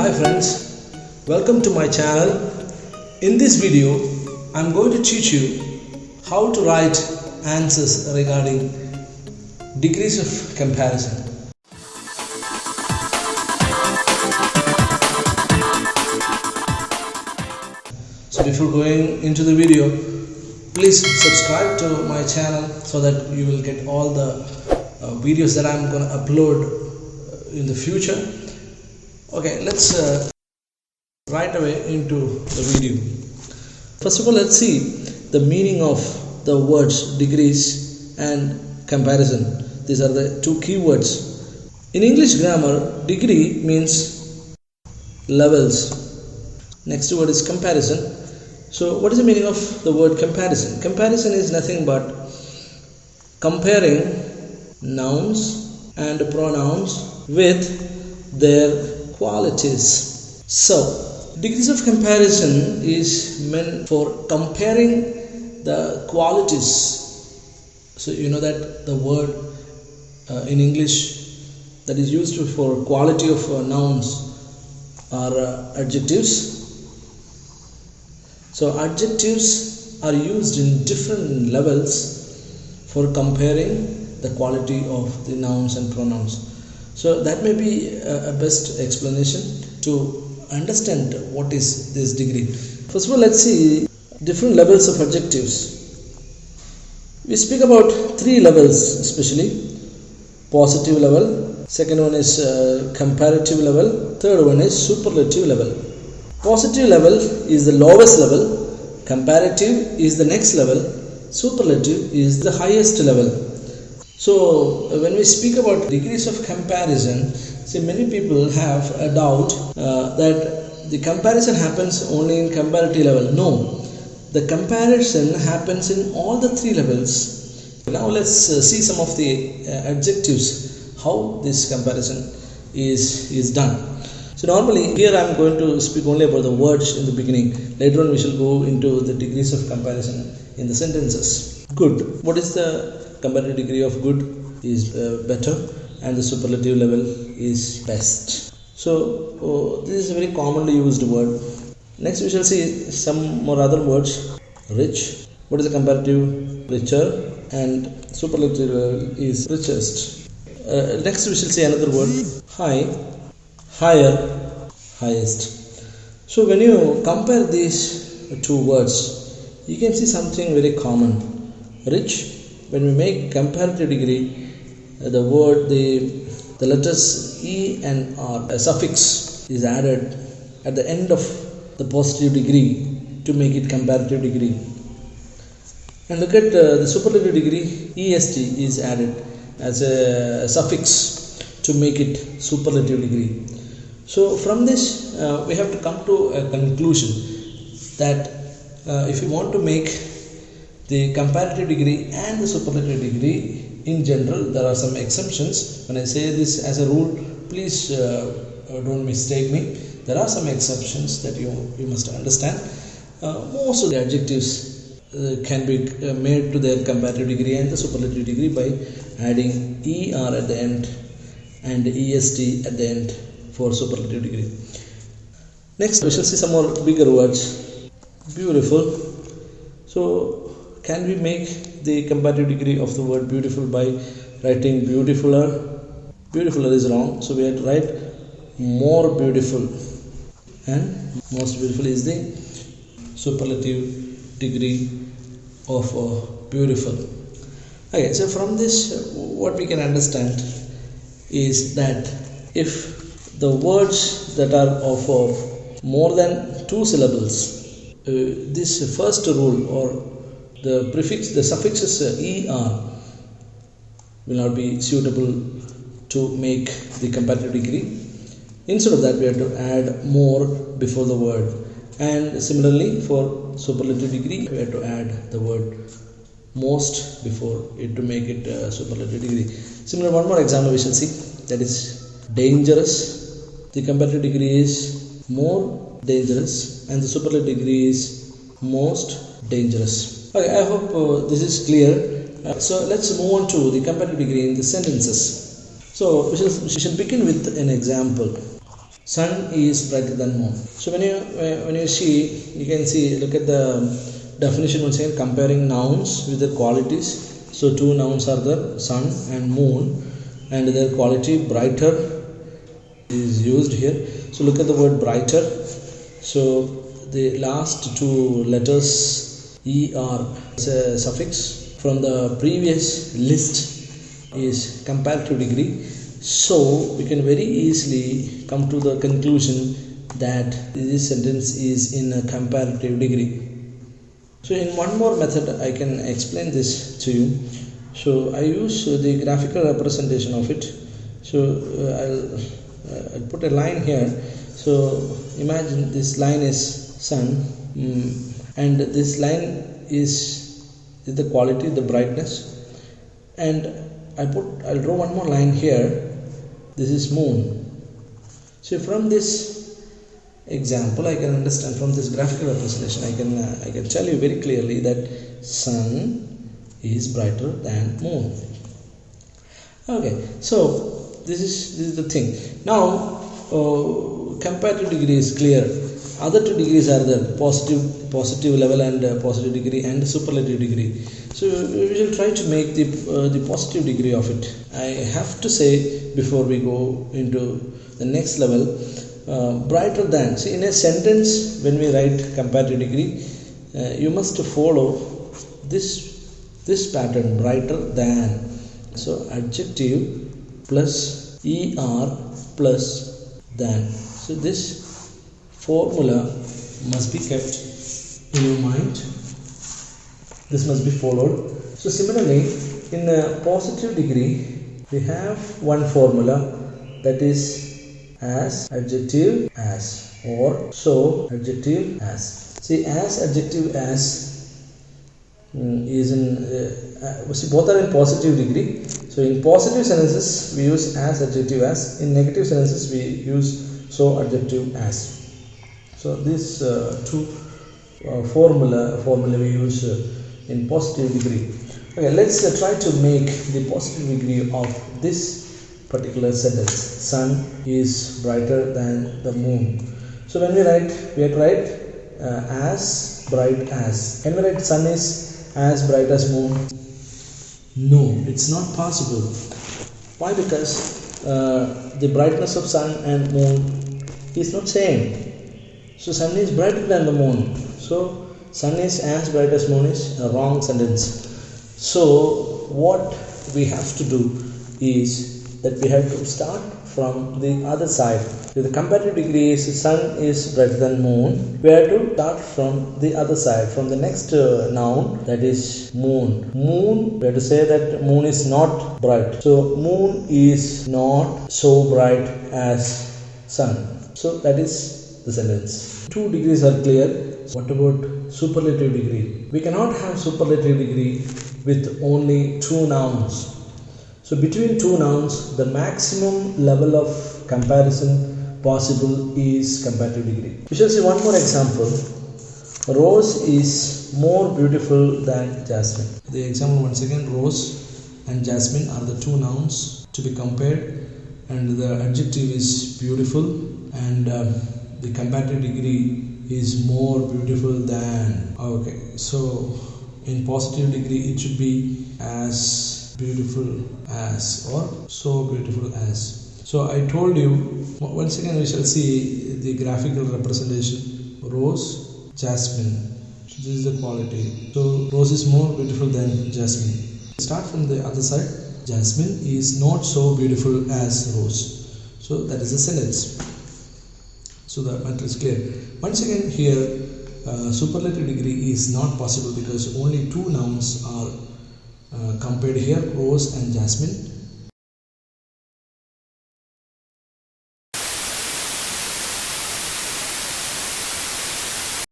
Hi friends, welcome to my channel. In this video, I'm going to teach you how to write answers regarding degrees of comparison. So before going into the video, please subscribe to my channel so that you will get all the videos that I'm going to upload in the future. Okay, let's right away into the video. First of all, let's see the meaning of the words degrees and comparison. These are the two key words. In English grammar, degree means levels. Next word is comparison. So what is the meaning of the word comparison? Comparison is nothing but comparing nouns and pronouns with their qualities. So degrees of comparison is meant for comparing the qualities. So you know that the word in English that is used for quality of nouns are adjectives. So adjectives are used in different levels for comparing the quality of the nouns and pronouns. So that may be a best explanation to understand what is this degree. First of all, let's see different levels of adjectives. We speak about three levels especially: positive level, second one is comparative level, third one is superlative level. Positive level is the lowest level, comparative is the next level, superlative is the highest level. So when we speak about degrees of comparison, see, many people have a doubt that the comparison happens only in comparative level. No, the comparison happens in all the three levels. Now let's see some of the adjectives, how this comparison is done. So normally here I am going to speak only about the words in the beginning. Later on we shall go into the degrees of comparison in the sentences. Good. What is the comparative degree of good? Is better, and the superlative level is best. So this is a very commonly used word. Next we shall see some more other words. Rich. What is the comparative? Richer, and superlative level is richest. Next we shall see another word. High, higher, highest. So when you compare these two words, you can see something very common. Rich, when we make comparative degree, the word, the letters E and R, a suffix is added at the end of the positive degree to make it comparative degree. And look at the superlative degree, EST is added as a suffix to make it superlative degree. So from this we have to come to a conclusion that if you want to make the comparative degree and the superlative degree, in general there are some exceptions. When I say this as a rule, please don't mistake me. There are some exceptions that you must understand. Most of the adjectives can be made to their comparative degree and the superlative degree by adding ER at the end and EST at the end for superlative degree. Next we shall see some more bigger words. Beautiful. So can we make the comparative degree of the word beautiful by writing beautifuler? Beautifuler is wrong, so we have to write more beautiful, and most beautiful is the superlative degree of beautiful. Okay, so from this what we can understand is that if the words that are of more than two syllables, this first rule or the prefix, the suffixes ER will not be suitable to make the comparative degree. Instead of that, we have to add more before the word. And similarly, for superlative degree, we have to add the word most before it to make it superlative degree. Similar, one more example we shall see, that is dangerous. The comparative degree is more dangerous, and the superlative degree is most dangerous. Okay, I hope this is clear. So let's move on to the comparative degree in the sentences. So we shall begin with an example. sun is brighter than moon. So when you see, you can see, look at the definition once again, comparing nouns with their qualities. So two nouns are there, sun and moon, and their quality brighter is used here. So look at the word brighter. So the last two letters er is a suffix from the previous list is comparative degree. So we can very easily come to the conclusion that this sentence is in a comparative degree. So in one more method I can explain this to you. So I use the graphical representation of it. So I'll put a line here. So imagine this line is sun, and this line is the quality, the brightness, and I'll draw one more line here. This is moon. So from this example I can understand, from this graphical representation I can tell you very clearly that sun is brighter than moon. Okay, so this is the thing. Now comparative degree is clear. Other two degrees are the positive level and positive degree and superlative degree. So we will try to make the positive degree of it. I have to say before we go into the next level, brighter than. See, in a sentence when we write comparative degree, you must follow this pattern, brighter than. So adjective plus er plus than. So this formula must be kept in your mind. This must be followed. So similarly, in a positive degree we have one formula, that is as, adjective as, or so, adjective as. See, as, adjective as is in see, both are in positive degree. So in positive sentences we use as, adjective as. In negative sentences we use so, adjective as. So this two formula we use in positive degree. Okay, let's try to make the positive degree of this particular sentence. Sun is brighter than the moon. So when we have to write as bright as. Can we write sun is as bright as moon? No, it's not possible. Why? Because the brightness of sun and moon is not same. So sun is brighter than the moon. So sun is as bright as moon is a wrong sentence. So what we have to do is that we have to start from the other side. If the comparative degree is sun is brighter than moon, we have to start from the other side, from the next noun, that is moon. Moon, we have to say that moon is not bright. So moon is not so bright as sun. So that is the sentence. Two degrees are clear. What about superlative degree? We cannot have superlative degree with only two nouns. So between two nouns, the maximum level of comparison possible is comparative degree. We shall see one more example. Rose is more beautiful than jasmine. The example once again, rose and jasmine are the two nouns to be compared, and the adjective is beautiful, and the comparative degree is more beautiful than. Okay, so in positive degree it should be as beautiful as or so beautiful as. So I told you, once again we shall see the graphical representation. Rose, jasmine. So this is the quality. So rose is more beautiful than jasmine. Start from the other side. Jasmine is not so beautiful as rose. So that is a sentence. So the matter is clear. Once again here, superlative degree is not possible because only two nouns are compared here, rose and jasmine.